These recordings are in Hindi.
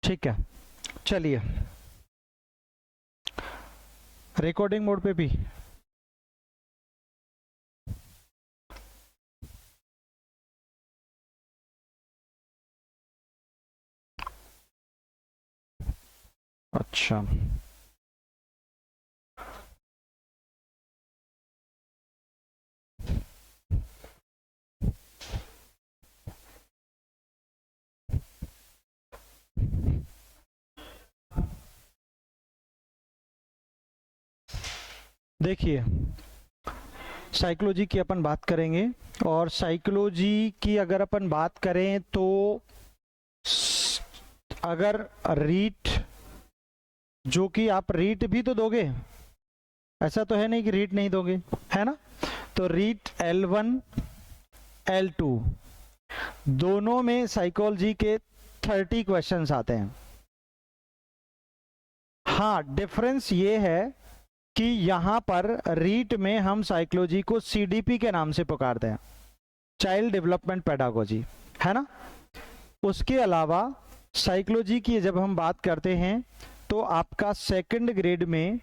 ठीक है, चलिए रिकॉर्डिंग मोड पे भी। अच्छा, देखिए साइकोलॉजी की अपन बात करेंगे, और साइकोलॉजी की अगर अपन बात करें तो अगर रीट, जो कि आप रीट भी तो दोगे, ऐसा तो है नहीं कि रीट नहीं दोगे, है ना। तो रीट L1 L2 दोनों में साइकोलॉजी के 30 क्वेश्चंस आते हैं। हाँ, डिफरेंस ये है कि यहां पर रीट में हम साइकोलॉजी को CDP के नाम से पुकारते हैं, चाइल्ड डेवलपमेंट पेडागोजी, है ना। उसके अलावा साइकोलॉजी की जब हम बात करते हैं तो आपका सेकंड ग्रेड में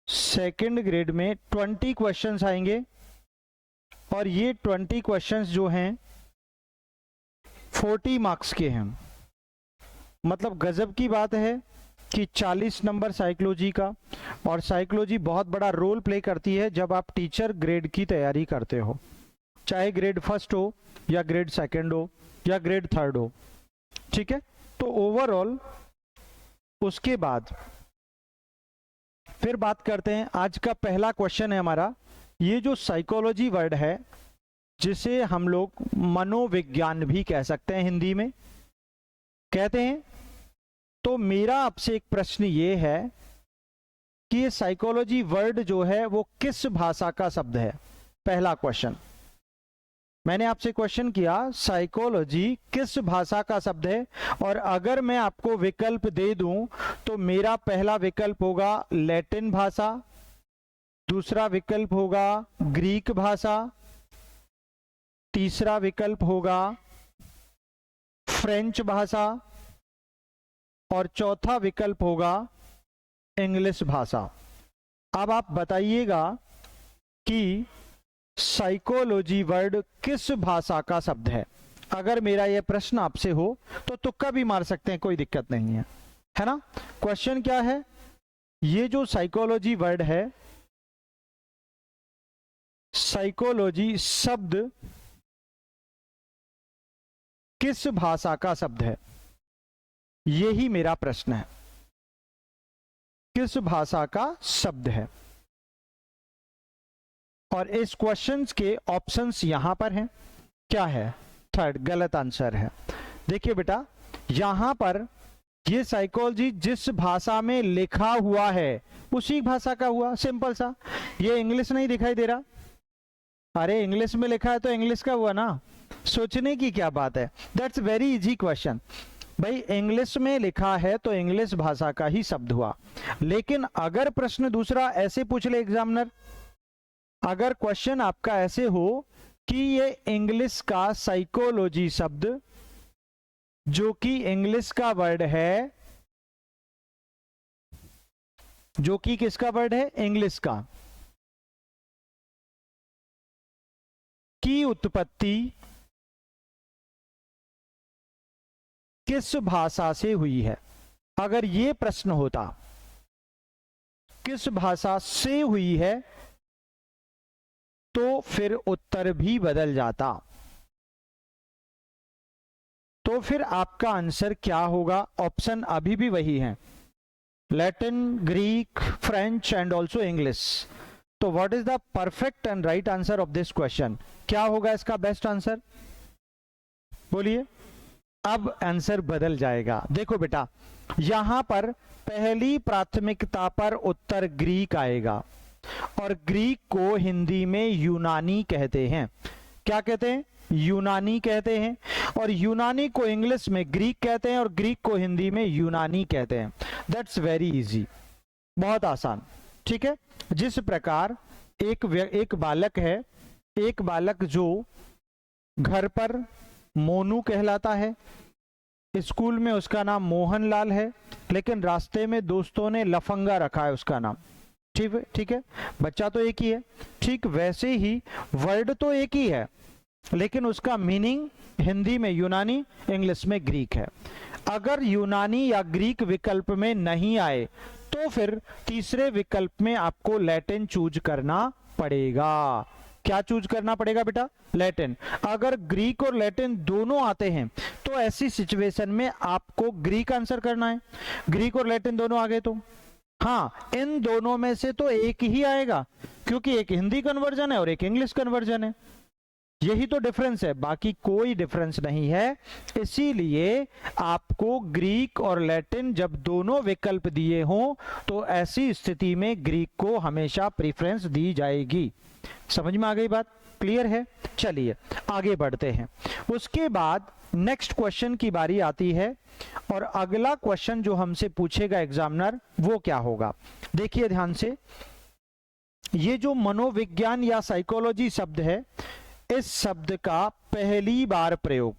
20 क्वेश्चंस आएंगे, और ये 20 क्वेश्चंस जो हैं 40 मार्क्स के हैं। मतलब गजब की बात है कि 40 नंबर साइकोलॉजी का, और साइकोलॉजी बहुत बड़ा रोल प्ले करती है जब आप टीचर ग्रेड की तैयारी करते हो, चाहे ग्रेड फर्स्ट हो या ग्रेड सेकंड हो या ग्रेड थर्ड हो, ठीक है। तो ओवरऑल उसके बाद फिर बात करते हैं। आज का पहला क्वेश्चन है हमारा, ये जो साइकोलॉजी वर्ड है जिसे हम लोग मनोविज्ञान भी कह सकते हैं, हिंदी में कहते हैं। तो मेरा आपसे एक प्रश्न ये है कि ये साइकोलॉजी वर्ड जो है वो किस भाषा का शब्द है। पहला क्वेश्चन मैंने आपसे क्वेश्चन किया, साइकोलॉजी किस भाषा का शब्द है, और अगर मैं आपको विकल्प दे दूं तो मेरा पहला विकल्प होगा लैटिन भाषा, दूसरा विकल्प होगा ग्रीक भाषा, तीसरा विकल्प होगा फ्रेंच भाषा, और चौथा विकल्प होगा इंग्लिश भाषा। अब आप बताइएगा कि साइकोलॉजी वर्ड किस भाषा का शब्द है। अगर मेरा यह प्रश्न आपसे हो तो तुक्का भी मार सकते हैं, कोई दिक्कत नहीं है ना। क्वेश्चन क्या है, ये जो साइकोलॉजी वर्ड है, साइकोलॉजी शब्द किस भाषा का शब्द है, यही मेरा प्रश्न है। किस भाषा का शब्द है, और इस क्वेश्चंस के ऑप्शंस यहां पर हैं। क्या है, थर्ड गलत आंसर है। देखिए बेटा, यहां पर ये साइकोलॉजी जिस भाषा में लिखा हुआ है उसी भाषा का हुआ, सिंपल सा। ये इंग्लिश नहीं दिखाई दे रहा, अरे इंग्लिश में लिखा है तो इंग्लिश का हुआ ना, सोचने की क्या बात है। That's very easy question. भाई इंग्लिश में लिखा है तो इंग्लिश भाषा का ही शब्द हुआ। लेकिन अगर प्रश्न दूसरा ऐसे पूछ ले एग्जामिनर, अगर क्वेश्चन आपका ऐसे हो कि ये इंग्लिश का साइकोलॉजी शब्द, जो कि इंग्लिश का वर्ड है, जो कि किसका वर्ड है, इंग्लिश का, की उत्पत्ति किस भाषा से हुई है। अगर ये प्रश्न होता किस भाषा से हुई है तो फिर उत्तर भी बदल जाता। तो फिर आपका आंसर क्या होगा, ऑप्शन अभी भी वही है, Latin, Greek, French and also English. तो what is the perfect and right answer of this question, क्या होगा इसका बेस्ट आंसर, बोलिए। अब आंसर बदल जाएगा। देखो बेटा, यहां पर पहली प्राथमिकता पर उत्तर ग्रीक आएगा, और ग्रीक को हिंदी में यूनानी कहते हैं। क्या कहते हैं, यूनानी कहते हैं। और यूनानी को इंग्लिश में ग्रीक कहते हैं, और ग्रीक को हिंदी में यूनानी कहते हैं। दैट्स वेरी इजी, बहुत आसान, ठीक है। जिस प्रकार एक बालक है, एक बालक जो घर पर मोनू कहलाता है, स्कूल में उसका नाम मोहनलाल है, लेकिन रास्ते में दोस्तों ने लफंगा रखा है उसका नाम। ठीक है, बच्चा तो एक ही है। ठीक वैसे ही वर्ड तो एक ही है, लेकिन उसका मीनिंग हिंदी में यूनानी, इंग्लिश में ग्रीक है। अगर यूनानी या ग्रीक विकल्प में नहीं आए तो फिर तीसरे विकल्प में आपको लैटिन चूज करना पड़ेगा। क्या चूज करना पड़ेगा बेटा? लैटिन। अगर ग्रीक और लैटिन दोनों आते हैं तो ऐसी सिचुएशन में आपको ग्रीक आंसर करना है। ग्रीक और लैटिन दोनों आ गए तो हाँ, इन दोनों में से तो एक ही आएगा, क्योंकि एक हिंदी कन्वर्जन है और एक इंग्लिश कन्वर्जन है। यही तो डिफरेंस है, बाकी कोई डिफरेंस नहीं है। इसीलिए आपको ग्रीक और लैटिन जब दोनों विकल्प दिए हों तो ऐसी स्थिति में ग्रीक को हमेशा प्रेफरेंस दी जाएगी। समझ में आ गई बात? क्लियर है? चलिए आगे बढ़ते हैं। उसके बाद नेक्स्ट क्वेश्चन की बारी आती है, और अगला क्वेश्चन जो हमसे पूछेगा एग्जामिनर वो क्या होगा? देखिए ध्यान से, ये जो मनोविज्ञान या साइकोलॉजी शब्द है, इस शब्द का पहली बार प्रयोग,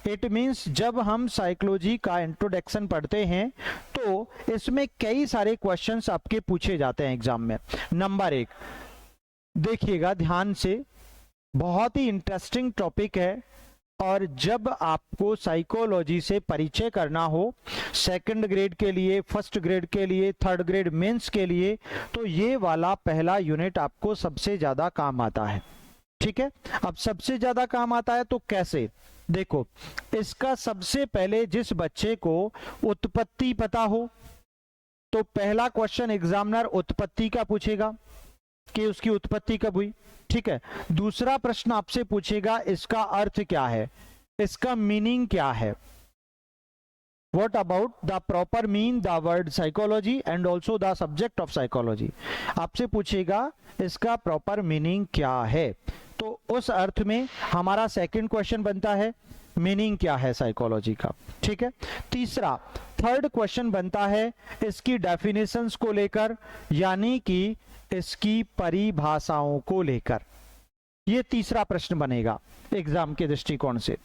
इट मीन्स जब हम साइकोलॉजी का इंट्रोडक्शन पढ़ते हैं तो इसमें कई सारे क्वेश्चंस आपके पूछे जाते हैं एग्जाम में। नंबर 1 देखिएगा ध्यान से, बहुत ही इंटरेस्टिंग टॉपिक है, और जब आपको साइकोलॉजी से परिचय करना हो सेकंड ग्रेड के लिए, फर्स्ट ग्रेड के लिए, थर्ड ग्रेड मेंस के लिए, तो ये वाला पहला यूनिट आपको सबसे ज्यादा काम आता है। ठीक है, अब सबसे ज्यादा काम आता है तो कैसे? देखो, इसका सबसे पहले जिस बच्चे को उत्पत्ति पता हो तो पहला क्वेश्चन एग्जामिनर उत्पत्ति का पूछेगा कि उसकी उत्पत्ति कब हुई। ठीक है, दूसरा प्रश्न आपसे पूछेगा इसका अर्थ क्या है, इसका मीनिंग क्या है। What about the proper mean the word psychology and also the subject of psychology? आपसे पूछेगा इसका प्रॉपर मीनिंग क्या है। तो उस अर्थ में हमारा सेकंड क्वेश्चन बनता है मीनिंग क्या है साइकोलॉजी का। ठीक है, तीसरा थर्ड क्वेश्चन बनता है इसकी डेफिनेशंस को लेकर, यानी कि इसकी परिभाषाओं को लेकर। ये तीसरा प्रश्न बनेगा एग्जाम के दृष्टिकोण से,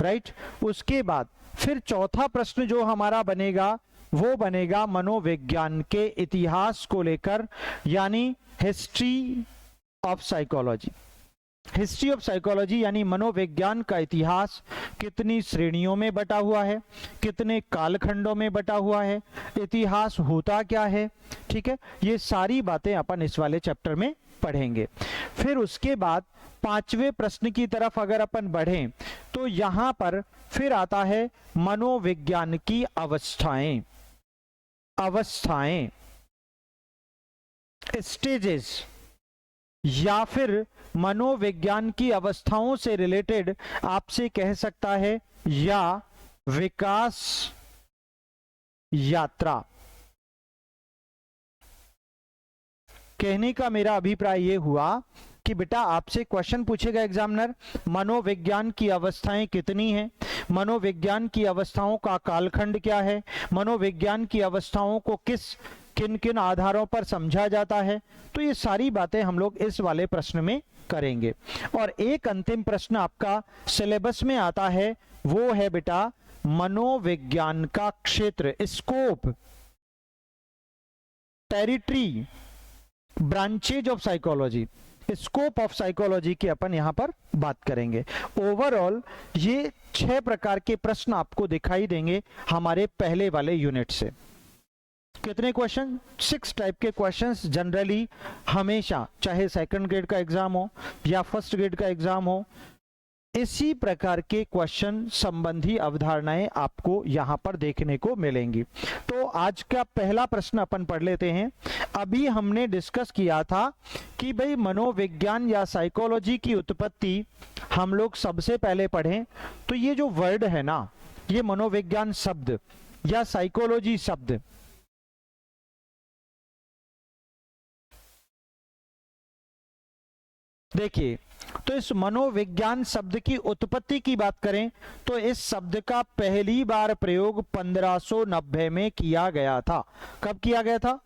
राइट। उसके बाद फिर चौथा प्रश्न जो हमारा बनेगा वो बनेगा मनोविज्ञान के इतिहास को लेकर, यानी history of psychology. History of psychology यानी मनोविज्ञान का इतिहास कितनी श्रेणियों में बटा हुआ है, कितने कालखंडों में बटा हुआ है, इतिहास होता क्या है। ठीक है, ये सारी बातें अपन इस वाले चैप्टर में पढ़ेंगे। फिर उसके बाद पांचवें प्रश्न की तरफ अगर अपन बढ़ें तो यहां पर फिर आता है मनोविज्ञान की अवस्थाएं, स्टेजेस, या फिर मनोविज्ञान की अवस्थाओं से रिलेटेड आपसे कह सकता है या विकास यात्रा। कहने का मेरा अभिप्राय यह हुआ कि बेटा आपसे क्वेश्चन पूछेगा एग्जामिनर मनोविज्ञान की अवस्थाएं कितनी हैं, मनोविज्ञान की अवस्थाओं का कालखंड क्या है, मनोविज्ञान की अवस्थाओं को किन किन आधारों पर समझा जाता है। तो ये सारी बातें हम लोग इस वाले प्रश्न में करेंगे। और एक अंतिम प्रश्न आपका सिलेबस में आता है, वो है बेटा मनोविज्ञान का क्षेत्र, scope, territory, branches of psychology, scope of psychology की अपन यहां पर बात करेंगे। ओवरऑल ये 6 प्रकार के प्रश्न आपको दिखाई देंगे हमारे पहले वाले यूनिट से। कितने क्वेश्चन? 6 टाइप के क्वेश्चंस जनरली हमेशा, चाहे सेकंड ग्रेड का एग्जाम हो या फर्स्ट ग्रेड का एग्जाम हो, इसी प्रकार के क्वेश्चन संबंधी अवधारणाएं आपको यहां पर देखने को मिलेंगी। तो आज का पहला प्रश्न अपन पढ़ लेते हैं। अभी हमने डिस्कस किया था कि भाई मनोविज्ञान या साइकोलॉजी की उत्पत्ति हम लोग सबसे पहले पढ़ें तो ये जो वर्ड है ना, ये मनोविज्ञान शब्द या साइकोलॉजी शब्द, देखिए, तो इस मनोविज्ञान शब्द की उत्पत्ति की बात करें तो इस शब्द का पहली बार प्रयोग 1590 में किया गया था। कब किया गया था?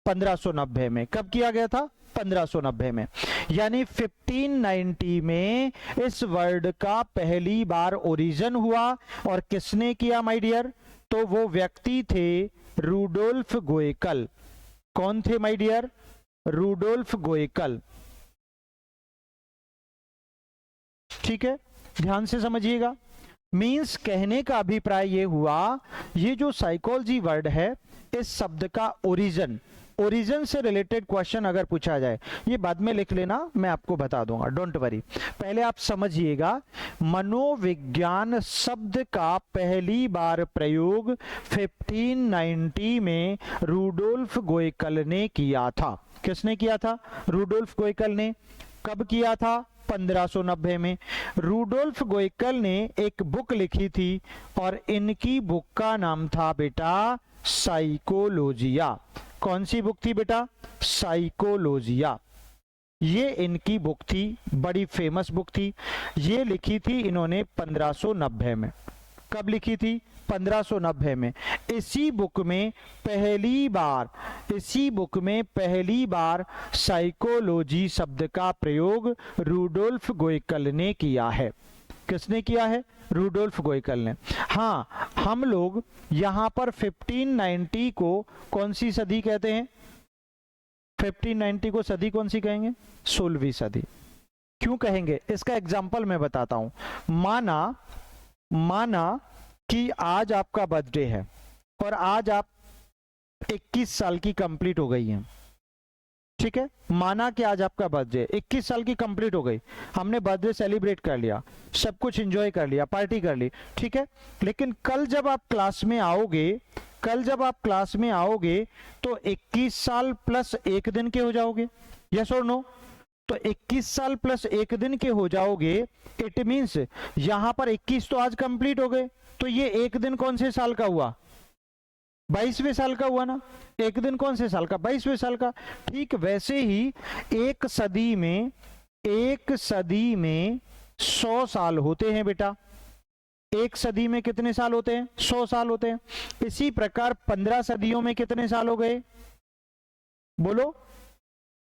1590 में। कब किया गया था? 1590 में। यानी 1590 में इस वर्ड का पहली बार ओरिजिन हुआ। और किसने किया माय डियर? तो वो व्यक्ति थे रूडोल्फ गोएकल। कौन थे माय डियर? रूडोल्फ गोएकल। ठीक है, ध्यान से समझिएगा। मीन्स कहने का अभिप्राय ये हुआ, ये जो साइकोलॉजी वर्ड है, इस शब्द का ओरिजिन से रिलेटेड क्वेश्चन अगर पूछा जाए, ये बाद में लिख लेना, मैं आपको बता दूंगा, डोंट वरी। पहले आप समझिएगा, मनोविज्ञान शब्द का पहली बार प्रयोग 1590 में रूडोल्फ गोएकल ने किया था। किसने किया था? रूडोल्फ गोएकल ने। कब किया था? 1590 में। रूडोल्फ गोएकल ने एक बुक लिखी थी और इनकी बुक का नाम था बेटा साइकोलॉजिया। कौन सी बुक थी बेटा? साइकोलॉजिया। ये इनकी बुक थी, बड़ी फेमस बुक थी। ये लिखी थी इन्होंने 1590 में। कब लिखी थी? 1590 में। इसी बुक में पहली बार साइकोलॉजी शब्द का प्रयोग रूडोल्फ गोएकल ने किया है। किसने किया है? रूडोल्फ गोएकल ने। हाँ, हम लोग यहां पर 1590 को कौन सी सदी कहते हैं? 1590 को सदी कौन सी कहेंगे? 16वीं सदी। क्यों कहेंगे? इसका एग्जाम्पल मैं बताता हूं। माना कि आज आपका बर्थडे है और आज आप 21 साल की कंप्लीट हो गई हैं। ठीक है, माना कि आज आपका बर्थडे 21 साल की कंप्लीट हो गई, हमने बर्थडे सेलिब्रेट कर लिया, सब कुछ एंजॉय कर लिया, पार्टी कर ली। ठीक है, लेकिन कल जब आप क्लास में आओगे तो 21 साल प्लस 1 दिन के हो जाओगे। यस और नो? तो 21 साल प्लस 1 दिन के हो जाओगे। इट मीन्स यहां पर 21 तो आज कंप्लीट हो गए, तो ये 1 दिन कौन से साल का हुआ? 22वें साल का हुआ ना। 1 दिन कौन से साल का? 22वें साल का। ठीक वैसे ही एक सदी में 100 साल होते हैं बेटा। एक सदी में कितने साल होते हैं? 100 साल होते हैं। इसी प्रकार 15 सदियों में कितने साल हो गए? बोलो,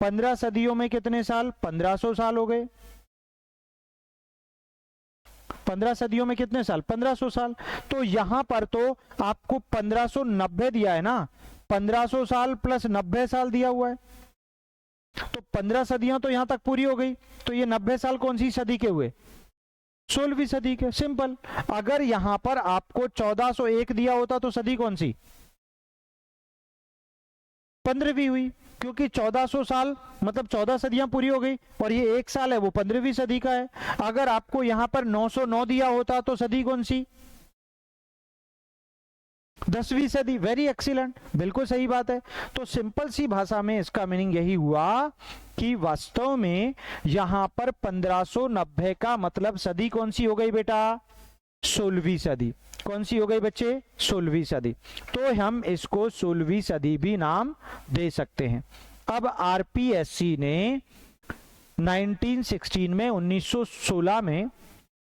15 सदियों में कितने साल? 1500 साल हो गए। 15 सदियों में कितने साल? 1500 साल। तो यहां पर तो आपको 1590 दिया है ना, 1500 साल प्लस 90 साल दिया हुआ है, तो 15 सदियां तो यहां तक पूरी हो गई। तो ये 90 साल कौन सी सदी के हुए? 16वीं सदी के। सिंपल। अगर यहां पर आपको 1401 दिया होता तो सदी कौन सी? 15वीं हुई, क्योंकि 1400 साल मतलब 14 सदियां पूरी हो गई और ये 1 साल है वो 15वीं सदी का है। अगर आपको यहां पर 909 दिया होता तो सदी कौन सी? 10वीं सदी। वेरी एक्सीलेंट, बिल्कुल सही बात है। तो सिंपल सी भाषा में इसका मीनिंग यही हुआ कि वास्तव में यहां पर 1590 का मतलब सदी कौन सी हो गई बेटा? 16वीं सदी। कौन सी हो गई बच्चे? 16वीं सदी। तो हम इसको 16वीं सदी भी नाम दे सकते हैं। अब आरपीएससी ने 1916 में 1916 में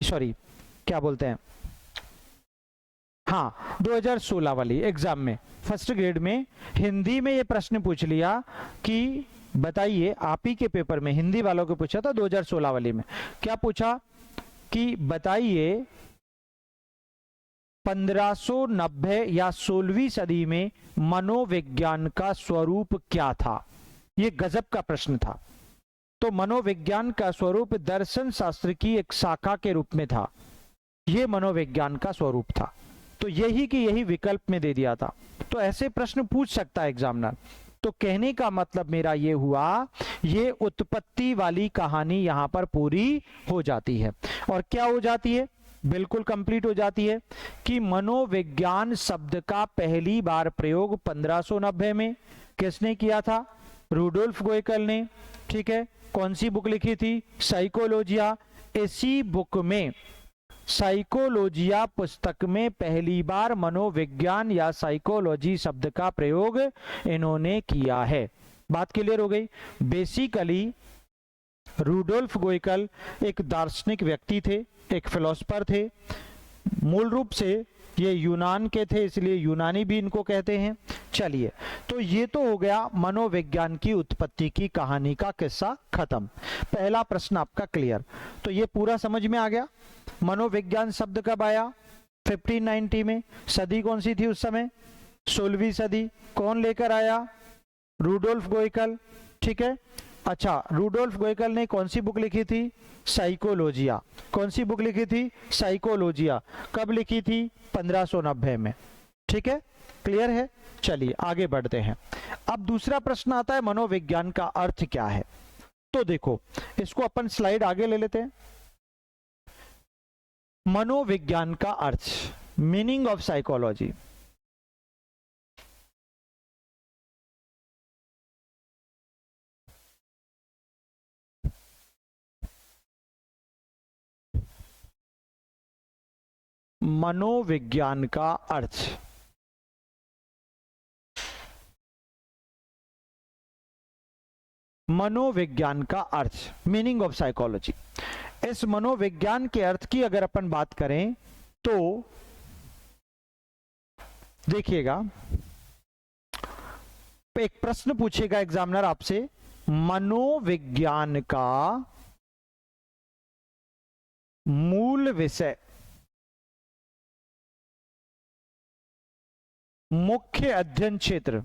सॉरी क्या बोलते हैं, हाँ 2016 वाली एग्जाम में फर्स्ट ग्रेड में हिंदी में ये प्रश्न पूछ लिया कि बताइए, आप ही के पेपर में हिंदी वालों को पूछा था 2016 वाली में। क्या पूछा कि बताइए 1590 या 16वीं सदी में मनोविज्ञान का स्वरूप क्या था? यह गजब का प्रश्न था। तो मनोविज्ञान का स्वरूप दर्शन शास्त्र की एक शाखा के रूप में था। यह मनोविज्ञान का स्वरूप था। तो यही कि यही विकल्प में दे दिया था। तो ऐसे प्रश्न पूछ सकता है एग्जामिनर। तो कहने का मतलब मेरा ये हुआ, ये उत्पत्ति वाली कहानी यहां पर पूरी हो जाती है। और क्या हो जाती है? बिल्कुल कंप्लीट हो जाती है कि मनोविज्ञान शब्द का पहली बार प्रयोग 1590 में किसने किया था? रूडोल्फ गोएकल ने। ठीक है, कौन सी बुक लिखी थी? साइकोलॉजिया। इसी बुक में साइकोलॉजिया पुस्तक में पहली बार मनोविज्ञान या साइकोलॉजी शब्द का प्रयोग इन्होंने किया है। बात क्लियर हो गई? बेसिकली रूडोल्फ गोएकल एक दार्शनिक व्यक्ति थे, एक फिलोसफर थे। मूल रूप से ये यूनान के थे इसलिए यूनानी भी इनको कहते हैं। चलिए, तो ये तो हो गया मनोविज्ञान की उत्पत्ति की कहानी का किस्सा खत्म। पहला प्रश्न आपका क्लियर। तो ये पूरा समझ में आ गया। मनोविज्ञान शब्द कब आया? 1590 में। सदी कौन सी थी उस समय? 16वीं सदी। कौन लेकर आया? रूडोल्फ गोइकल। ठीक है। अच्छा, रूडोल्फ गोइकल ने कौन सी बुक लिखी थी? साइकोलॉजिया। कौन सी बुक लिखी थी? साइकोलॉजिया। कब लिखी थी? 1590 में। ठीक है, क्लियर है। चलिए आगे बढ़ते हैं। अब दूसरा प्रश्न आता है मनोविज्ञान का अर्थ क्या है। तो देखो, इसको अपन स्लाइड आगे ले लेते हैं। मनोविज्ञान का अर्थ, मीनिंग ऑफ साइकोलॉजी। मनोविज्ञान का अर्थ, मनोविज्ञान का अर्थ, मीनिंग ऑफ साइकोलॉजी। इस मनोविज्ञान के अर्थ की अगर अपन बात करें तो देखिएगा, एक प्रश्न पूछेगा एग्जामिनर आपसे, मनोविज्ञान का मूल विषय, मुख्य अध्ययन क्षेत्र,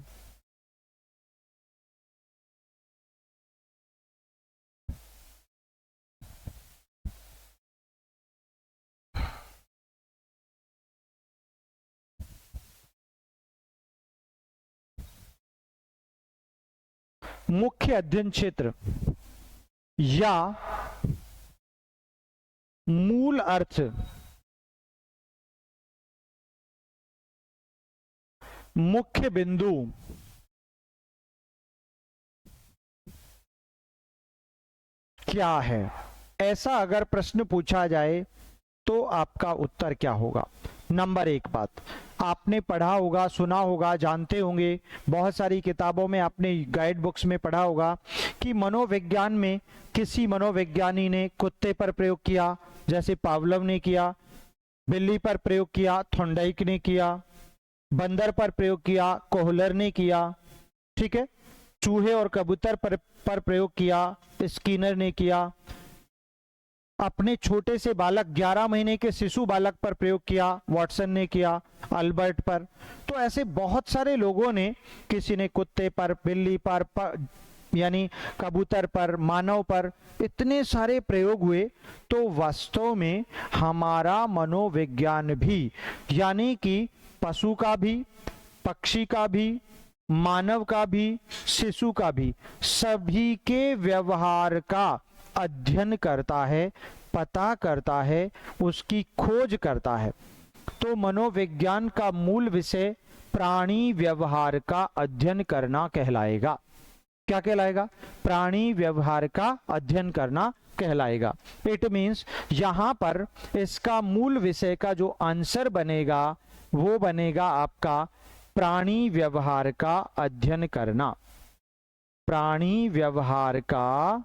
मुख्य अध्ययन क्षेत्र या मूल अर्थ, मुख्य बिंदु, क्या है? ऐसा अगर प्रश्न पूछा जाए तो आपका उत्तर क्या होगा? नंबर एक बात, आपने पढ़ा होगा, सुना होगा, जानते होंगे, बहुत सारी किताबों में आपने गाइड बुक्स में पढ़ा होगा कि मनोविज्ञान में किसी मनोविज्ञानी ने कुत्ते पर प्रयोग किया, जैसे पावलोव ने किया, बिल्ली पर प्रयोग किया, थॉर्नडाइक ने किया, बंदर पर प्रयोग किया, कोहलर ने किया, ठीक है, चूहे और कबूतर पर प्रयोग किया, स्किनर ने किया, अपने छोटे से बालक 11 महीने के शिशु बालक पर प्रयोग किया, वाटसन ने किया, अल्बर्ट पर। तो ऐसे बहुत सारे लोगों ने, किसी ने कुत्ते पर, बिल्ली पर यानी कबूतर पर, मानव पर, इतने सारे प्रयोग हुए। तो वास्तव में हमारा मनोविज्ञान भी, यानी कि पशु का भी, पक्षी का भी, मानव का भी, शिशु का भी, सभी के व्यवहार का अध्ययन करता है, पता करता है, उसकी खोज करता है। तो मनोविज्ञान का मूल विषय प्राणी व्यवहार का अध्ययन करना कहलाएगा। क्या कहलाएगा? प्राणी व्यवहार का अध्ययन करना कहलाएगा। इट मीन्स यहां पर इसका मूल विषय का जो आंसर बनेगा वो बनेगा आपका प्राणी व्यवहार का अध्ययन करना। प्राणी व्यवहार का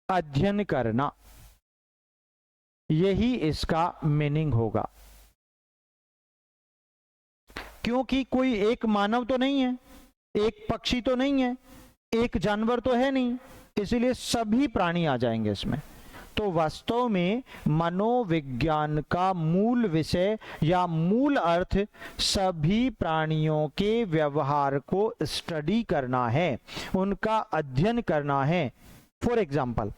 अध्ययन करना, यही इसका मीनिंग होगा। क्योंकि कोई एक मानव तो नहीं है, एक पक्षी तो नहीं है, एक जानवर तो है नहीं, इसलिए सभी प्राणी आ जाएंगे इसमें। तो वास्तव में मनोविज्ञान का मूल विषय या मूल अर्थ सभी प्राणियों के व्यवहार को स्टडी करना है, उनका अध्ययन करना है। फॉर एग्जाम्पल,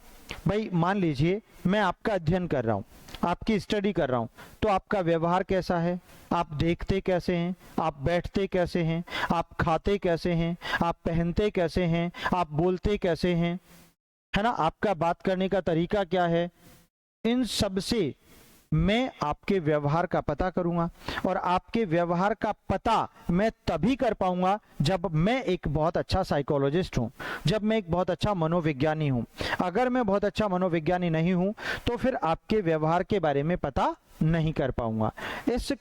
भाई मान लीजिए मैं आपका अध्ययन कर रहा हूं, आपकी स्टडी कर रहा हूं, तो आपका व्यवहार कैसा है, आप देखते कैसे हैं, आप बैठते कैसे हैं, आप खाते कैसे हैं, आप पहनते कैसे हैं, आप बोलते कैसे हैं, है ना, आपका बात करने का तरीका क्या है, इन सब से मैं आपके व्यवहार का पता करूंगा। और आपके व्यवहार का पता मैं तभी कर पाऊंगा जब मैं एक बहुत अच्छा साइकोलॉजिस्ट हूं, जब मैं एक बहुत अच्छा मनोविज्ञानी हूं। अगर मैं बहुत अच्छा मनोविज्ञानी नहीं हूं तो फिर आपके व्यवहार के बारे में पता नहीं कर पाऊंगा। इस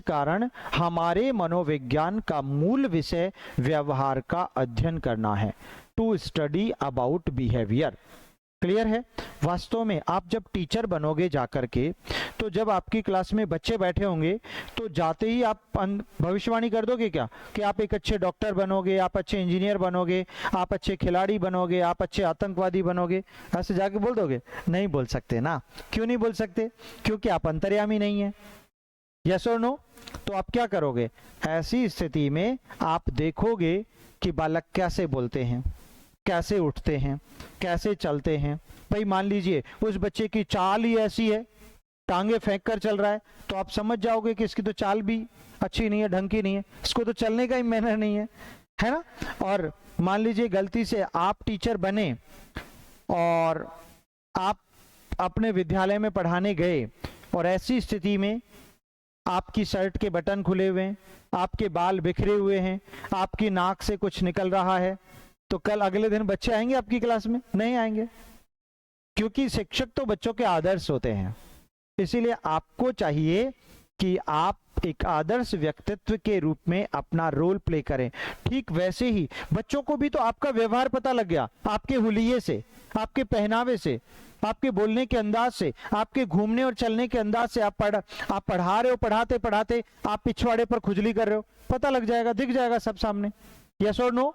कारण हमारे मनोविज्ञान का मूल विषय व्यवहार का अध्ययन करना है, to study about behaviour. Clear है? वास्तव में आप जब टीचर बनोगे जाकर के, तो जब आपकी क्लास में बच्चे बैठे होंगे तो जाते ही आप भविष्यवाणी कर दोगे क्या कि आप एक अच्छे डॉक्टर बनोगे, आप अच्छे इंजीनियर बनोगे, आप अच्छे खिलाड़ी बनोगे, आप अच्छे आतंकवादी बनोगे? ऐसे जाके बोल दोगे? नहीं बोल सकते ना। क्यों नहीं बोल सकते? क्योंकि आप अंतर्यामी नहीं है। यस और नो? तो आप क्या करोगे? ऐसी स्थिति में आप देखोगे कि बालक कैसे बोलते हैं, कैसे उठते हैं, कैसे चलते हैं। भाई मान लीजिए उस बच्चे की चाल ही ऐसी है, टांगे फेंक कर चल रहा है, तो आप समझ जाओगे कि इसकी तो चाल भी अच्छी नहीं है, ढंग की नहीं है, इसको तो चलने का ही मैनर नहीं है ना? और मान लीजिए गलती से आप टीचर बने और आप अपने विद्यालय में पढ़ाने गए और ऐसी स्थिति में आपकी शर्ट के बटन खुले हुए हैं, आपके बाल बिखरे हुए हैं, आपकी नाक से कुछ निकल रहा है, तो कल अगले दिन बच्चे आएंगे आपकी क्लास में? नहीं आएंगे, क्योंकि शिक्षक तो बच्चों के आदर्श होते हैं। इसीलिए आपको चाहिए कि आप एक आदर्श व्यक्तित्व के रूप में अपना रोल प्ले करें। ठीक वैसे ही बच्चों को भी तो आपका व्यवहार पता लग गया, आपके हुलिये से, आपके पहनावे से, आपके बोलने के अंदाज से, आपके घूमने और चलने के अंदाज से। आप पढ़ा रहे हो, पढ़ाते पढ़ाते आप पिछवाड़े पर खुजली कर रहे हो, पता लग जाएगा, दिख जाएगा सब सामने। यस और नो?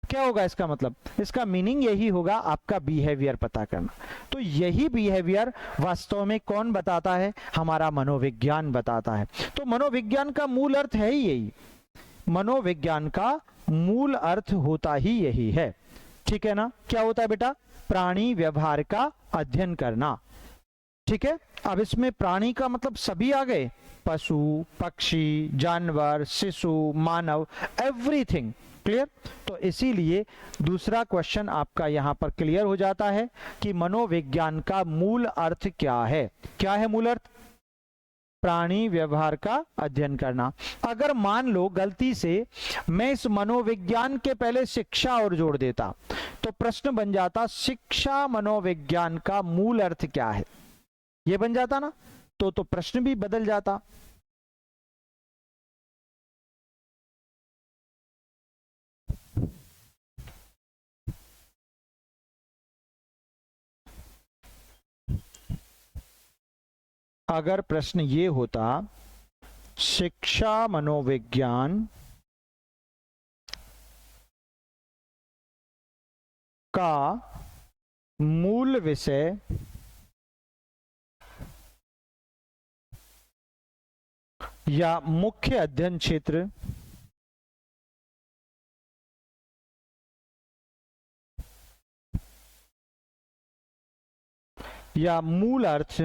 क्या होगा इसका मतलब? इसका मीनिंग यही होगा, आपका बिहेवियर पता करना। तो यही बिहेवियर वास्तव में कौन बताता है? हमारा मनोविज्ञान बताता है। तो मनोविज्ञान का मूल अर्थ है ही यही, मनोविज्ञान का मूल अर्थ होता ही यही है। ठीक है ना? क्या होता है बेटा? प्राणी व्यवहार का अध्ययन करना। ठीक है? अब इसमें प्राणी का मतलब सभी आ गए, पशु, पक्षी, जानवर, शिशु, मानव, एवरीथिंग। क्लियर? तो इसीलिए दूसरा क्वेश्चन आपका यहां पर क्लियर हो जाता है कि मनोविज्ञान का मूल अर्थ क्या है। क्या है मूल अर्थ? प्राणी व्यवहार का अध्ययन करना। अगर मान लो गलती से मैं इस मनोविज्ञान के पहले शिक्षा और जोड़ देता, तो प्रश्न बन जाता शिक्षा मनोविज्ञान का मूल अर्थ क्या है, यह बन जाता ना, तो प्रश्न भी बदल जाता। अगर प्रश्न ये होता शिक्षा मनोविज्ञान का मूल विषय या मुख्य अध्ययन क्षेत्र या मूल अर्थ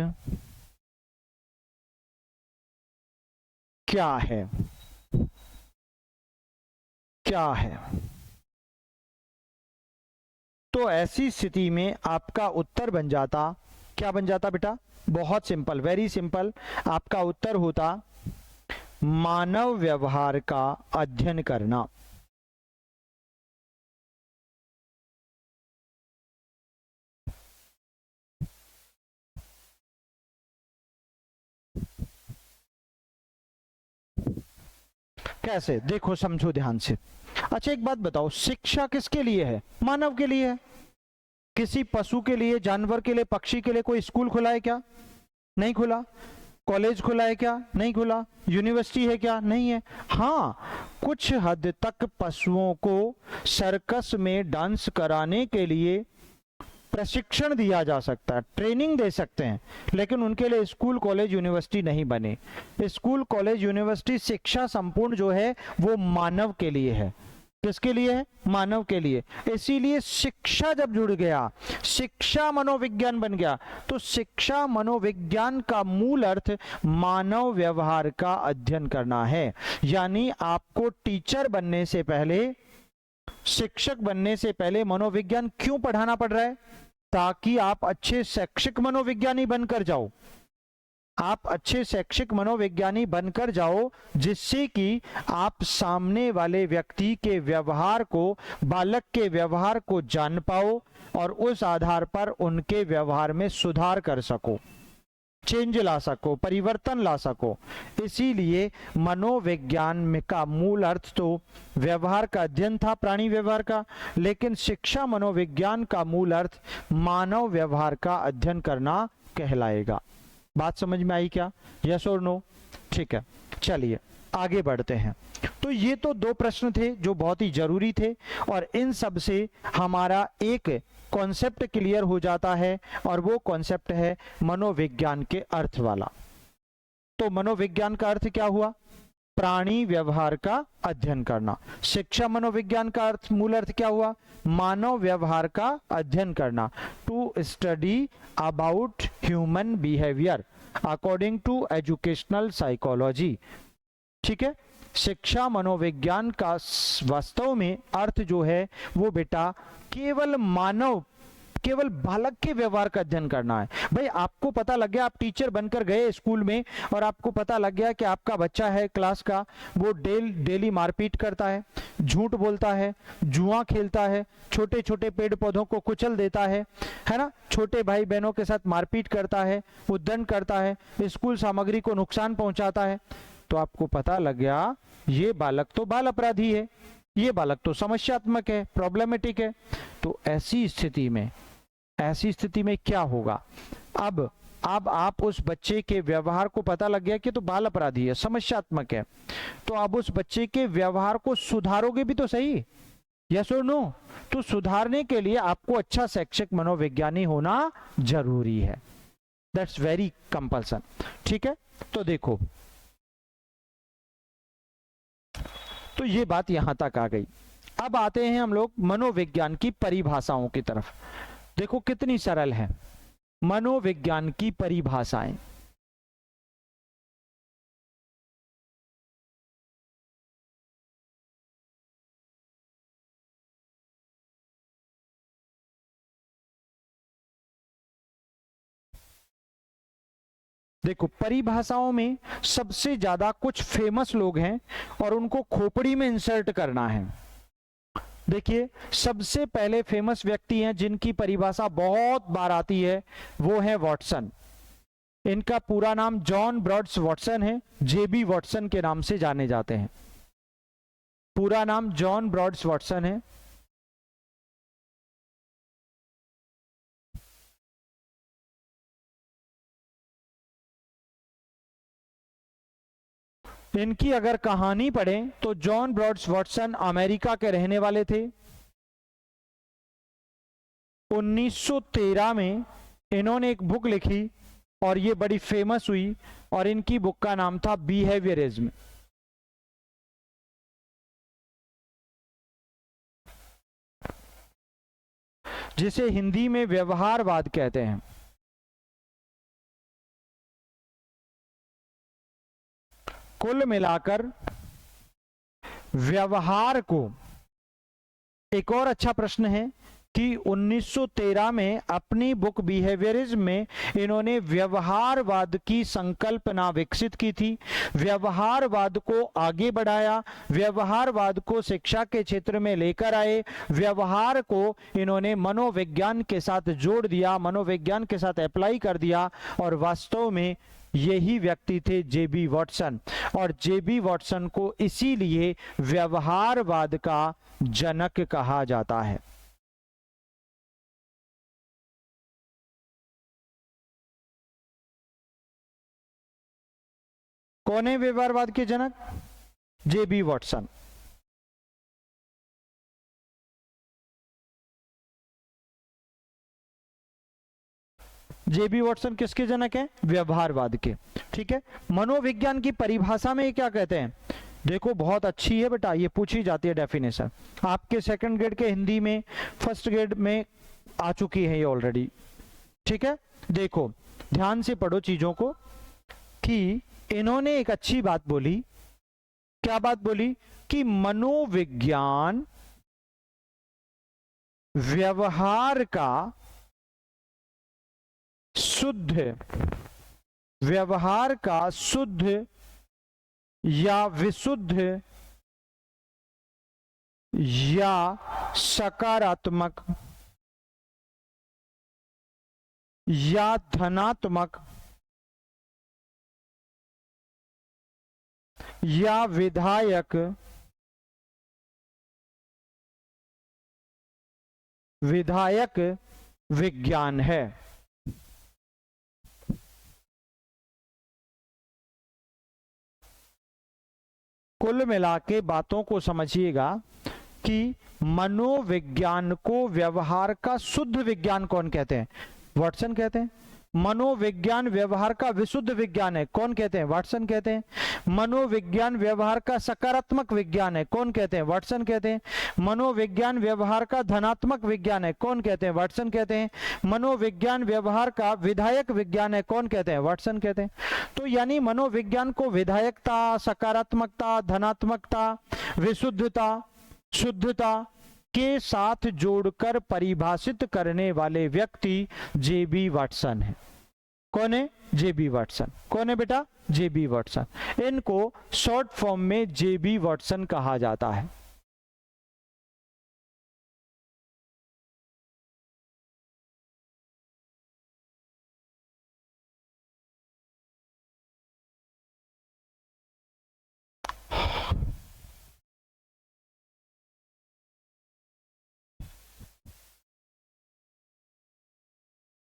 क्या है? क्या है? तो ऐसी स्थिति में आपका उत्तर बन जाता, क्या बन जाता बेटा? बहुत सिंपल, वेरी सिंपल। आपका उत्तर होता मानव व्यवहार का अध्ययन करना। कैसे? देखो, समझो ध्यान से। अच्छा एक बात बताओ, शिक्षा किसके लिए है? मानव के लिए है। किसी पशु के लिए, जानवर के लिए, पक्षी के लिए कोई स्कूल खुला है क्या? नहीं खुला। कॉलेज खुला है क्या? नहीं खुला। यूनिवर्सिटी है क्या? नहीं है। हाँ, कुछ हद तक पशुओं को सर्कस में डांस कराने के लिए प्रशिक्षण दिया जा सकता है, ट्रेनिंग दे सकते हैं, लेकिन उनके लिए स्कूल कॉलेज यूनिवर्सिटी नहीं बने। स्कूल कॉलेज यूनिवर्सिटी शिक्षा संपूर्ण जो है वो मानव के लिए है। किसके लिए है? मानव के लिए। इसीलिए शिक्षा जब जुड़ गया, शिक्षा मनोविज्ञान बन गया, तो शिक्षा मनोविज्ञान का मूल अर्थ मानव व्यवहार का अध्ययन करना है। यानी आपको टीचर बनने से पहले, शिक्षक बनने से पहले मनोविज्ञान क्यों पढ़ाना पड़ रहा है? ताकि आप अच्छे शैक्षिक मनोविज्ञानी बनकर जाओ। आप अच्छे शैक्षिक मनोविज्ञानी बनकर जाओ, जिससे कि आप सामने वाले व्यक्ति के व्यवहार को, बालक के व्यवहार को जान पाओ और उस आधार पर उनके व्यवहार में सुधार कर सको। चेंज ला सको, परिवर्तन ला सको। इसीलिए मनोविज्ञान में का मूल अर्थ तो व्यवहार का अध्ययन था, प्राणी व्यवहार का, लेकिन शिक्षा मनोविज्ञान का मूल अर्थ मानव व्यवहार का अध्ययन करना कहलाएगा। बात समझ में आई क्या? यस और नो? ठीक है, चलिए आगे बढ़ते हैं। तो ये तो दो प्रश्न थे जो बहुत ही जरूरी थे, और इन सब से हमारा एक कॉन्सेप्ट क्लियर हो जाता है, और वो कॉन्सेप्ट है मनोविज्ञान के अर्थ वाला। तो मनोविज्ञान का अर्थ क्या हुआ? प्राणी व्यवहार का अध्ययन करना। शिक्षा मनोविज्ञान का अर्थ, मूल अर्थ क्या हुआ? मानव व्यवहार का अध्ययन करना। To study about human behaviour according to educational psychology. ठीक है, शिक्षा मनोविज्ञान का वास्तव में अर्थ जो है वो बेटा केवल मानव, केवल बालक के व्यवहार का अध्ययन करना है। भाई आपको पता लग गया, आप टीचर बनकर गए स्कूल में और आपको पता लग गया कि आपका बच्चा है क्लास का, वो डेली मारपीट करता है, झूठ बोलता है, जुआ खेलता है, छोटे छोटे पेड़ पौधों को कुचल देता है ना, छोटे भाई बहनों के साथ मारपीट करता है, उद्दंड करता है, स्कूल सामग्री को नुकसान पहुंचाता है, तो आपको पता लग गया ये बालक तो बाल अपराधी है, ये बालक तो समस्यात्मक है, प्रॉब्लमेटिक है। तो ऐसी स्थिति में क्या होगा? अब आप उस बच्चे के व्यवहार को पता लग गया कि तो बाल अपराधी है, समस्यात्मक है, तो अब उस बच्चे के व्यवहार को सुधारोगे भी तो सही, यस और नो? तो सुधारने के लिए आपको अच्छा शैक्षिक मनोविज्ञानी होना जरूरी है, दैट्स वेरी कंपल्सन। ठीक है, तो देखो, तो ये बात यहां तक आ गई। अब आते हैं हम लोग मनोविज्ञान की परिभाषाओं की तरफ। देखो कितनी सरल है मनोविज्ञान की परिभाषाएं। देखो परिभाषाओं में सबसे ज्यादा कुछ फेमस लोग हैं और उनको खोपड़ी में इंसर्ट करना है। देखिए सबसे पहले फेमस व्यक्ति हैं जिनकी परिभाषा बहुत बार आती है, वो है वॉटसन। इनका पूरा नाम जॉन ब्रॉड्स वॉटसन है, जेबी वॉटसन के नाम से जाने जाते हैं। पूरा नाम जॉन ब्रॉड्स वॉटसन है। इनकी अगर कहानी पढ़ें तो जॉन ब्रॉड्स वॉटसन अमेरिका के रहने वाले थे। 1913 में इन्होंने एक बुक लिखी और ये बड़ी फेमस हुई, और इनकी बुक का नाम था बिहेवियरिज्म। जिसे हिंदी में व्यवहारवाद कहते हैं। कुल मिलाकर व्यवहार को, एक और अच्छा प्रश्न है कि 1913 में अपनी बुक बिहेवियरिज्म में इन्होंने व्यवहारवाद की संकल्पना विकसित की थी, व्यवहारवाद को आगे बढ़ाया, व्यवहारवाद को शिक्षा के क्षेत्र में लेकर आए, व्यवहार को इन्होंने मनोविज्ञान के साथ जोड़ दिया, मनोविज्ञान के साथ अप्लाई कर दिया, और वास्तव में यही व्यक्ति थे जेबी वॉटसन। और जेबी वॉटसन को इसीलिए व्यवहारवाद का जनक कहा जाता है। कौन है व्यवहारवाद के जनक? जेबी वॉटसन। जेबी वॉटसन किसके जनक हैं? व्यवहारवाद के। ठीक है, मनोविज्ञान की परिभाषा में क्या कहते हैं? देखो बहुत अच्छी है बेटा, ये पूछी जाती है डेफिनेशन, आपके सेकंड ग्रेड के हिंदी में, फर्स्ट ग्रेड में आ चुकी है ये ऑलरेडी। ठीक है, देखो ध्यान से पढ़ो चीजों को, कि इन्होंने एक अच्छी बात बोली। क्या बात बोली? कि मनोविज्ञान व्यवहार का शुद्ध, व्यवहार का शुद्ध या विशुद्ध या सकारात्मक या धनात्मक या विधायक विज्ञान है। कुल मिला के बातों को समझिएगा कि मनोविज्ञान को व्यवहार का शुद्ध विज्ञान कौन कहते हैं? वाटसन कहते हैं। मनोविज्ञान व्यवहार का विशुद्ध विज्ञान है, कौन कहते हैं? वाटसन कहते हैं। मनोविज्ञान व्यवहार का सकारात्मक विज्ञान है, कौन कहते हैं? वाटसन कहते हैं। मनोविज्ञान व्यवहार का धनात्मक विज्ञान है, कौन कहते हैं? वाटसन कहते हैं। मनोविज्ञान व्यवहार का विधायक विज्ञान है, कौन कहते हैं? वाटसन कहते हैं। तो यानी मनोविज्ञान को विधायकता, सकारात्मकता, धनात्मकता, विशुद्धता, शुद्धता के साथ जोड़कर परिभाषित करने वाले व्यक्ति जेबी वाटसन है। कौन है? जेबी वाटसन। कौन है बेटा? जेबी वाटसन। इनको शॉर्ट फॉर्म में जेबी वाटसन कहा जाता है।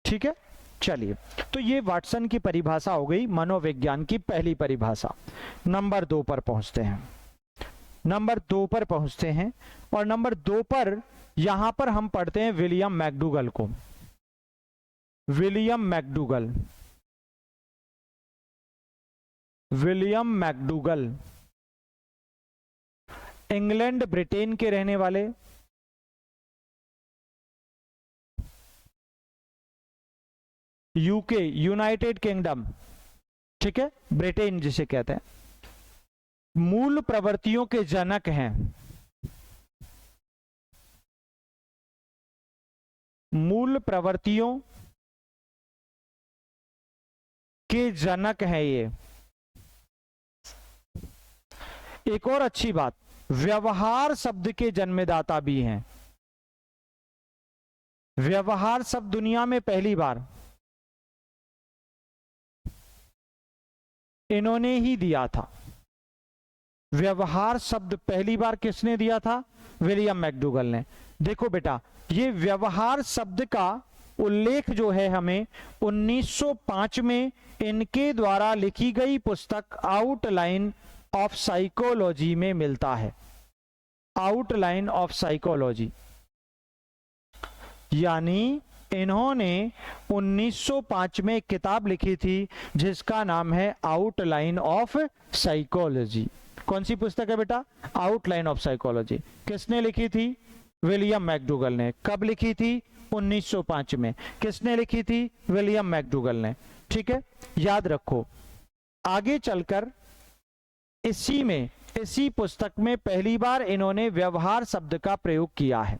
ठीक है, चलिए, तो ये वाटसन की परिभाषा हो गई, मनोविज्ञान की पहली परिभाषा। नंबर 2 पर पहुंचते हैं। नंबर 2 पर पहुंचते हैं और नंबर 2 पर यहां पर हम पढ़ते हैं विलियम मैकडूगल को। William McDougall, William McDougall England Britain के रहने वाले, यूके यूनाइटेड किंगडम, ठीक है, ब्रिटेन जिसे कहते हैं, मूल प्रवृत्तियों के जनक हैं। मूल प्रवृत्तियों के जनक हैं ये। एक और अच्छी बात, व्यवहार शब्द के जन्मदाता भी हैं। व्यवहार शब्द दुनिया में पहली बार इन्होंने ही दिया था। व्यवहार शब्द पहली बार किसने दिया था? विलियम मैकडूगल ने। देखो बेटा, ये व्यवहार शब्द का उल्लेख जो है हमें 1905 में इनके द्वारा लिखी गई पुस्तक आउटलाइन ऑफ साइकोलॉजी में मिलता है। आउटलाइन ऑफ साइकोलॉजी, यानी इन्होंने 1905 में एक किताब लिखी थी जिसका नाम है आउटलाइन ऑफ साइकोलॉजी। कौन सी पुस्तक है बेटा? Outline of psychology. किसने लिखी थी? विलियम मैकडूगल ने। कब लिखी थी? 1905 में। किसने लिखी थी? विलियम मैकडूगल ने। ठीक है, याद रखो। आगे चलकर इसी पुस्तक में पहली बार इन्होंने व्यवहार शब्द का प्रयोग किया है।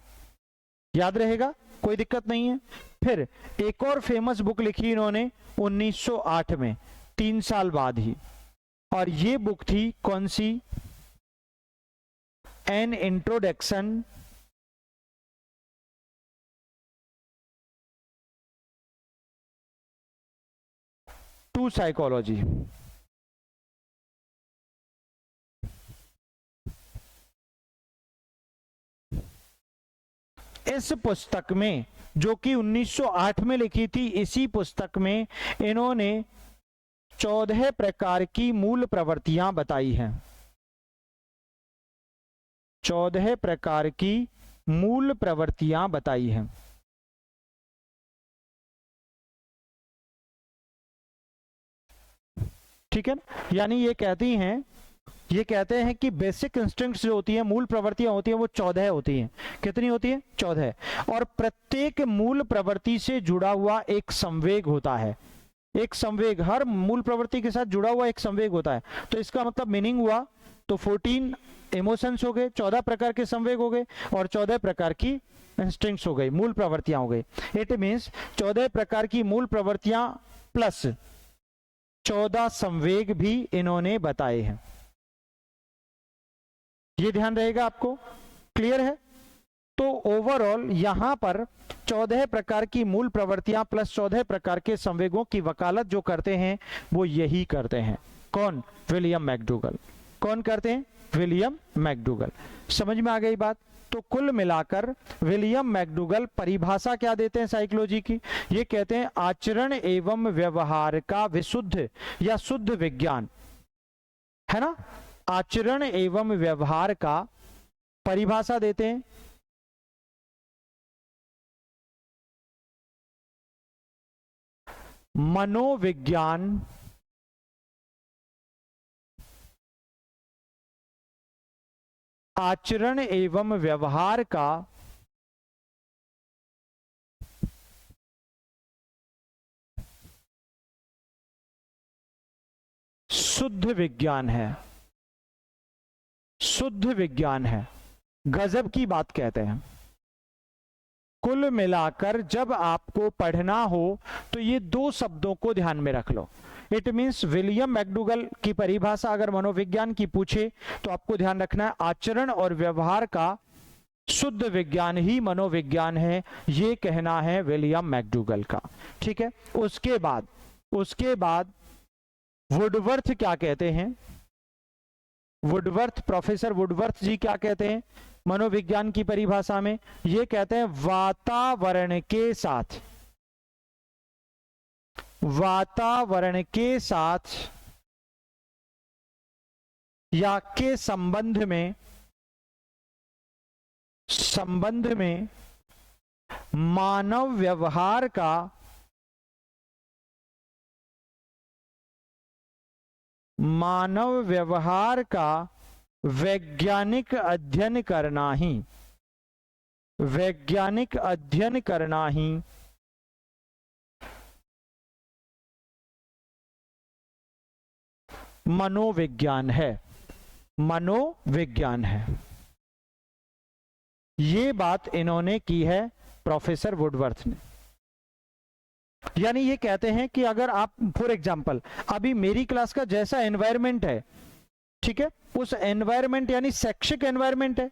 याद रहेगा, कोई दिक्कत नहीं है। फिर एक और फेमस बुक लिखी इन्होंने 1908 में, 3 साल बाद ही, और ये बुक थी कौन सी? An introduction to psychology. इस पुस्तक में, जो कि 1908 में लिखी थी, इसी पुस्तक में इन्होंने 14 प्रकार की मूल प्रवृत्तियां बताई हैं। 14 प्रकार की मूल प्रवृत्तियां बताई हैं। ठीक है, यानी ये कहते हैं कि बेसिक इंस्टिंक्ट्स जो होती है, मूल प्रवृत्तियां होती हैं, वो 14 होती हैं। कितनी होती है? 14। और प्रत्येक मूल प्रवृत्ति से जुड़ा हुआ एक संवेग होता है। एक संवेग, हर मूल प्रवृत्ति के साथ जुड़ा हुआ एक संवेग होता है। तो इसका मतलब मीनिंग हुआ, तो 14 इमोशंस हो गए, 14 प्रकार के संवेग हो गए, और 14 प्रकार की इंस्टिंक्ट्स हो गई, मूल प्रवृत्तियां हो गई। इट मीन्स 14 प्रकार की मूल प्रवृत्तियां प्लस 14 संवेग भी इन्होंने बताए हैं। ये ध्यान रहेगा आपको, क्लियर है? तो ओवरऑल यहां पर 14 प्रकार की मूल प्रवृत्तियां प्लस 14 प्रकार के संवेगों की वकालत जो करते हैं वो यही करते हैं। कौन? William McDougall. कौन करते हैं? William McDougall. समझ में आ गई बात? तो कुल मिलाकर विलियम मैकडूगल परिभाषा क्या देते हैं साइकोलॉजी की? ये कहते हैं आचरण एवं व्यवहार का विशुद्ध या शुद्ध विज्ञान, है ना? आचरण एवं व्यवहार का परिभाषा देते हैं। मनोविज्ञान आचरण एवं व्यवहार का शुद्ध विज्ञान है, शुद्ध विज्ञान है, गजब की बात कहते हैं। कुल मिलाकर जब आपको पढ़ना हो तो ये दो शब्दों को ध्यान में रख लो। इट मीन्स विलियम मैकडूगल की परिभाषा अगर मनोविज्ञान की पूछे तो आपको ध्यान रखना है आचरण और व्यवहार का शुद्ध विज्ञान ही मनोविज्ञान है, ये कहना है विलियम मैकडूगल का। ठीक है, उसके बाद वुडवर्थ क्या कहते हैं? वुडवर्थ, प्रोफेसर वुडवर्थ जी क्या कहते हैं मनोविज्ञान की परिभाषा में? ये कहते हैं वातावरण के साथ या के संबंध में मानव व्यवहार का वैज्ञानिक अध्ययन करना ही मनोविज्ञान है। ये बात इन्होंने की है प्रोफेसर वुडवर्थ ने। यानी ये कहते हैं कि अगर आप फॉर एग्जांपल अभी मेरी क्लास का जैसा एनवायरनमेंट है, ठीक है, उस एनवायरनमेंट यानी शैक्षिक एनवायरनमेंट है,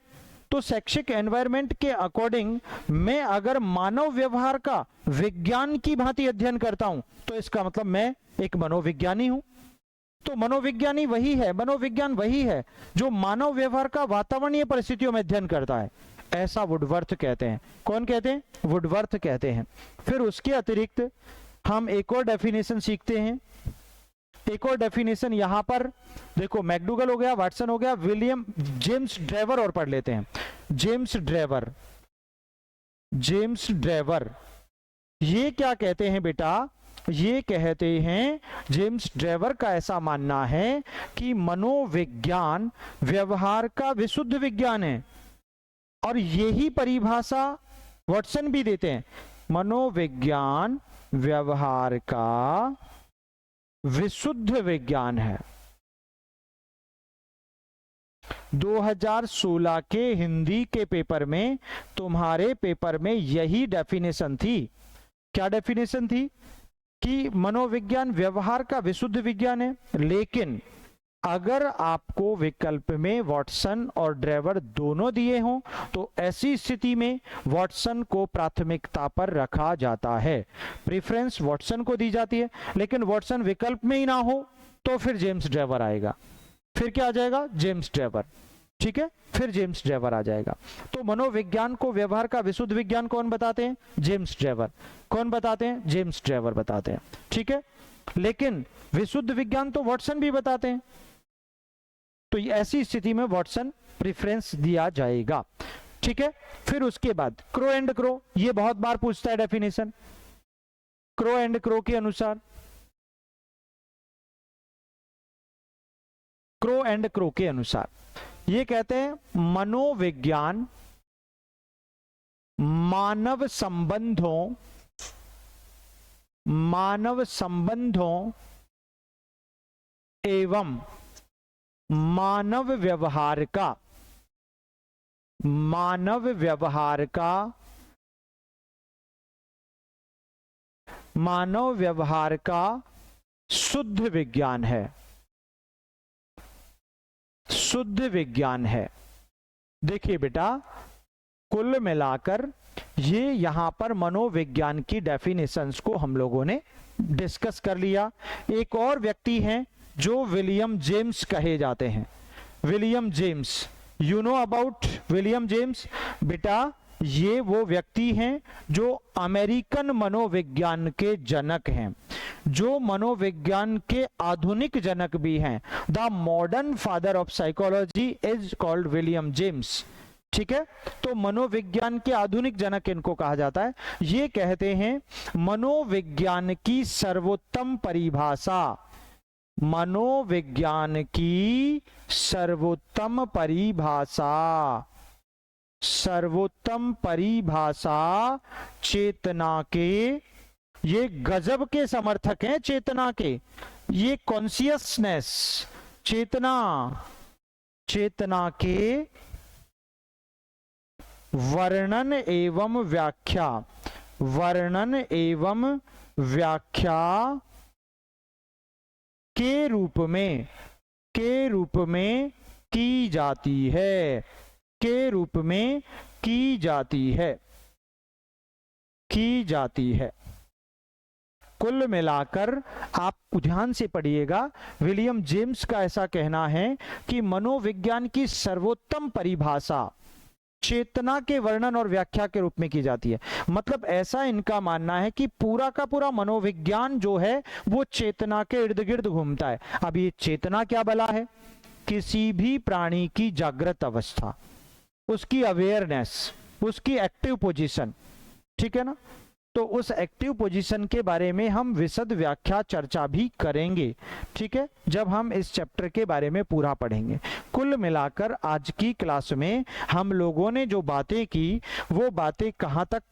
तो शैक्षिक एनवायरनमेंट के अकॉर्डिंग मैं अगर मानव व्यवहार का विज्ञान की भांति अध्ययन करता हूं तो इसका मतलब मैं एक मनोविज्ञानी हूं। तो मनोविज्ञान वही है जो मानव व्यवहार का वातावरणीय परिस्थितियों में अध्ययन करता है, ऐसा वुडवर्थ कहते हैं। कौन कहते हैं? वुडवर्थ कहते हैं। फिर उसके अतिरिक्त हम एक और डेफिनेशन सीखते हैं। एक और डेफिनेशन यहां पर देखो, मैकडूगल हो गया, वाटसन हो गया, जेम्स ड्रेवर और पढ़ लेते हैं। जेम्स ड्रेवर ये क्या कहते हैं बेटा? ये कहते हैं, जेम्स ड्रेवर का ऐसा मानना है कि मनोविज्ञान व्यवहार का विशुद्ध विज्ञान है, और यही परिभाषा वाटसन भी देते हैं, मनोविज्ञान व्यवहार का विशुद्ध विज्ञान है। 2016 के हिंदी के पेपर में, तुम्हारे पेपर में यही डेफिनेशन थी। क्या डेफिनेशन थी? कि मनोविज्ञान व्यवहार का विशुद्ध विज्ञान है। लेकिन अगर आपको विकल्प में वाटसन और ड्रेवर दोनों दिए हों तो ऐसी स्थिति में वाटसन को प्राथमिकता पर रखा जाता है, प्रेफरेंस वाटसन को दी जाती है। लेकिन वाटसन विकल्प में ही ना हो तो फिर जेम्स ड्रेवर आएगा। फिर क्या आ जाएगा? James Drever. ठीक है, फिर जेम्स ड्रेवर आ जाएगा। तो मनोविज्ञान को व्यवहार का विशुद्ध विज्ञान कौन बताते हैं? James Drever. कौन बताते हैं? जेम्स ड्रेवर बताते हैं। ठीक है, लेकिन विशुद्ध विज्ञान तो वाटसन भी बताते हैं, तो ऐसी स्थिति में वाटसन प्रेफरेंस दिया जाएगा। ठीक है, फिर उसके बाद क्रो एंड क्रो, ये बहुत बार पूछता है डेफिनेशन। क्रो एंड क्रो के अनुसार, ये कहते हैं मनोविज्ञान मानव संबंधों एवं मानव व्यवहार का शुद्ध विज्ञान है। देखिए बेटा, कुल मिलाकर ये यहां पर मनोविज्ञान की डेफिनेशंस को हम लोगों ने डिस्कस कर लिया। एक और व्यक्ति हैं जो विलियम जेम्स कहे जाते हैं। William James. You know about William James? बेटा ये वो व्यक्ति हैं जो अमेरिकन मनोविज्ञान के जनक हैं, जो मनोविज्ञान के आधुनिक जनक भी हैं। The modern father of psychology is called William James. ठीक है, तो मनोविज्ञान के आधुनिक जनक इनको कहा जाता है। ये कहते हैं मनोविज्ञान की सर्वोत्तम परिभाषा, मनोविज्ञान की सर्वोत्तम परिभाषा, सर्वोत्तम परिभाषा चेतना के, ये गजब के समर्थक हैं चेतना के, ये कॉन्शियसनेस, चेतना, चेतना के वर्णन एवं व्याख्या, वर्णन एवं व्याख्या के रूप में, के रूप में की जाती है, के रूप में की जाती है, की जाती है। कुल मिलाकर आप ध्यान से पढ़िएगा, विलियम जेम्स का ऐसा कहना है कि मनोविज्ञान की सर्वोत्तम परिभाषा चेतना के वर्णन और व्याख्या के रूप में की जाती है। मतलब ऐसा इनका मानना है कि पूरा का पूरा मनोविज्ञान जो है वो चेतना के इर्द गिर्द घूमता है। अब ये चेतना क्या भला है? किसी भी प्राणी की जागृत अवस्था, उसकी अवेयरनेस, उसकी एक्टिव पोजीशन, ठीक है ना। तो उस एक्टिव पोजीशन के बारे में हम विशद व्याख्या चर्चा भी करेंगे, ठीक है, जब हम इस चैप्टर के बारे में पूरा पढ़ेंगे। कुल मिलाकर आज की क्लास में हम लोगों ने जो बातें की वो बातें कहाँ तक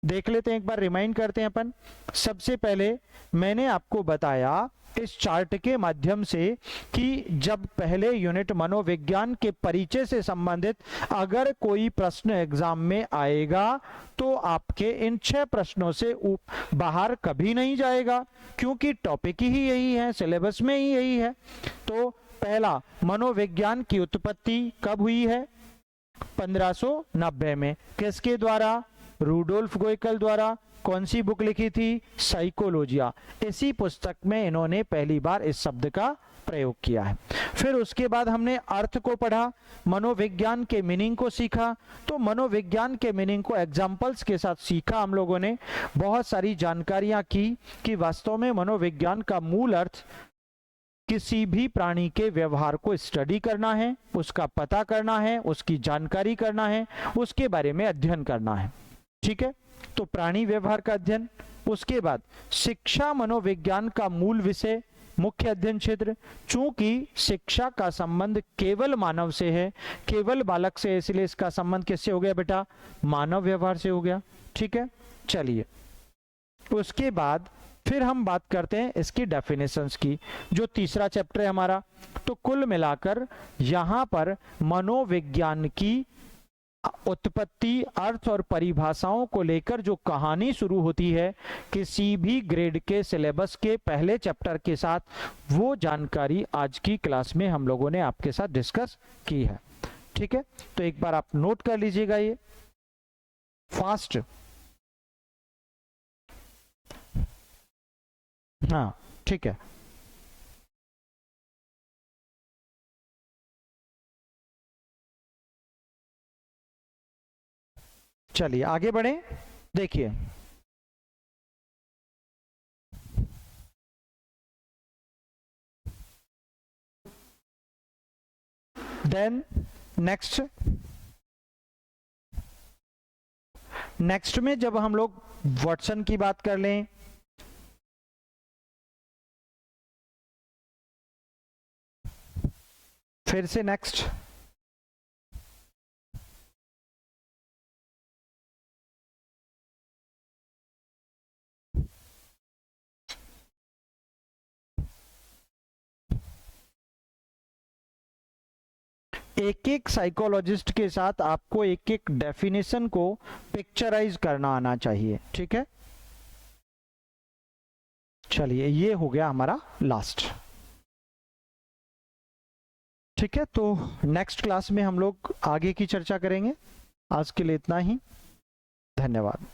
देख लेते हैं, एक बार रिमाइंड करते हैं अपन। सबसे पहले मैंने आपको बताया इस चार्ट के माध्यम से कि जब पहले यूनिट मनोविज्ञान के परिचय से संबंधित अगर कोई प्रश्न एग्जाम में आएगा तो आपके इन 6 प्रश्नों से बाहर कभी नहीं जाएगा, क्योंकि टॉपिक ही यही है, सिलेबस में ही यही है। तो पहला, मनोविज्ञान की उत्पत्ति कब हुई है? 1590 में। किसके द्वारा? रूडोल्फ गोइकल द्वारा। कौन सी बुक लिखी थी? साइकोलॉजिया। इसी पुस्तक में इन्होंने पहली बार इस शब्द का प्रयोग किया है। फिर उसके बाद हमने अर्थ को पढ़ा, मनोविज्ञान के मीनिंग को सीखा। तो मनोविज्ञान के मीनिंग को एग्जाम्पल्स के साथ सीखा हम लोगों ने, बहुत सारी जानकारियां की कि वास्तव में मनोविज्ञान का मूल अर्थ किसी भी प्राणी के व्यवहार को स्टडी करना है, उसका पता करना है, उसकी जानकारी करना है, उसके बारे में अध्ययन करना है, ठीक है। तो प्राणी व्यवहार का अध्ययन। उसके बाद शिक्षा मनोविज्ञान का मूल विषय, मुख्य अध्ययन क्षेत्र। चूंकि शिक्षा का संबंध केवल मानव से है, केवल बालक से, इसलिए इसका संबंध किससे हो गया बेटा? मानव व्यवहार से हो गया, ठीक है। चलिए, उसके बाद फिर हम बात करते हैं इसकी डेफिनेशंस की, जो तीसरा चैप्टर है हमारा। तो कुल मिलाकर यहां पर मनोविज्ञान की उत्पत्ति, अर्थ और परिभाषाओं को लेकर जो कहानी शुरू होती है किसी भी ग्रेड के सिलेबस के पहले चैप्टर के साथ, वो जानकारी आज की क्लास में हम लोगों ने आपके साथ डिस्कस की है, ठीक है। तो एक बार आप नोट कर लीजिएगा ये फास्ट। हाँ, ठीक है। चलिए आगे बढ़े। देखिए, देन नेक्स्ट में जब हम लोग वाटसन की बात कर लें, फिर से नेक्स्ट, एक एक साइकोलॉजिस्ट के साथ आपको एक एक डेफिनेशन को पिक्चराइज करना आना चाहिए, ठीक है। चलिए, ये हो गया हमारा लास्ट, ठीक है। तो नेक्स्ट क्लास में हम लोग आगे की चर्चा करेंगे। आज के लिए इतना ही, धन्यवाद।